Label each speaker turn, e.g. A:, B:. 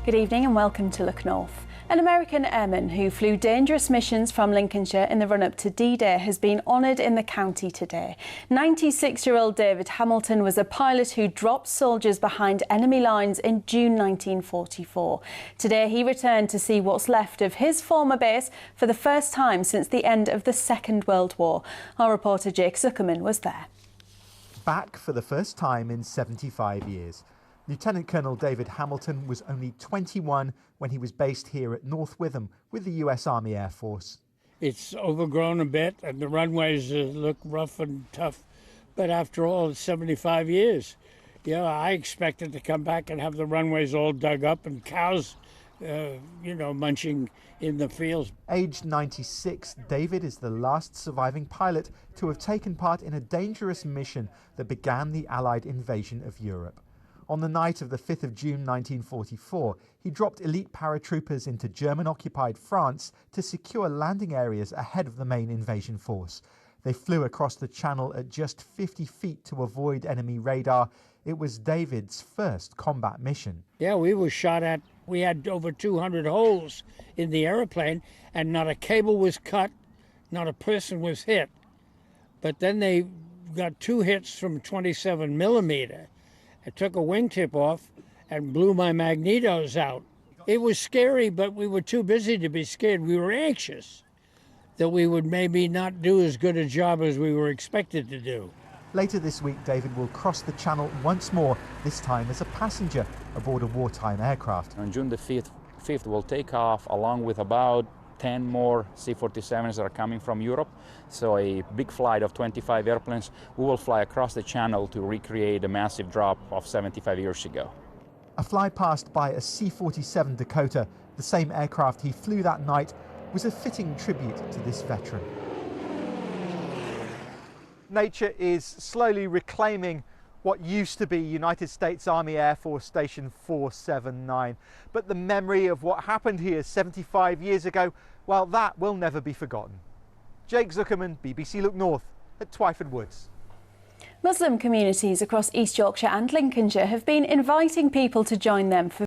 A: Good evening and welcome to Look North. An American airman who flew dangerous missions from Lincolnshire in the run-up to D-Day has been honoured in the county today. 96-year-old David Hamilton was a pilot who dropped soldiers behind enemy lines in June 1944. Today he returned to see what's left of his former base for the first time since the end of the Second World War. Our reporter Jake Zuckerman was there.
B: Back for the first time in 75 years. Lieutenant Colonel David Hamilton was only 21 when he was based here at North Witham with the US Army Air Force.
C: It's overgrown a bit and the runways look rough and tough, but after all, it's 75 years. I expected to come back and have the runways all dug up and cows, munching in the fields.
B: Aged 96, David is the last surviving pilot to have taken part in a dangerous mission that began the Allied invasion of Europe. On the night of the 5th of June 1944, he dropped elite paratroopers into German-occupied France to secure landing areas ahead of the main invasion force. They flew across the channel at just 50 feet to avoid enemy radar. It was David's first combat mission.
C: Yeah, we were shot at. We had over 200 holes in the airplane, and not a cable was cut, not a person was hit. But then they got 2 hits from 27 millimeter. I took a wingtip off and blew my magnetos out. It was scary, but we were too busy to be scared. We were anxious that we would maybe not do as good a job as we were expected to do.
B: Later this week, David will cross the channel once more, this time as a passenger aboard a wartime aircraft.
D: On June the 5th, we'll take off along with about 10 more C-47s that are coming from Europe. So a big flight of 25 airplanes. We will fly across the channel to recreate a massive drop of 75 years ago.
B: A fly past by a C-47 Dakota, the same aircraft he flew that night, was a fitting tribute to this veteran. Nature is slowly reclaiming what used to be United States Army Air Force Station 479. But the memory of what happened here 75 years ago, well, that will never be forgotten. Jake Zuckerman, BBC Look North at Twyford Woods.
A: Muslim communities across East Yorkshire and Lincolnshire have been inviting people to join them for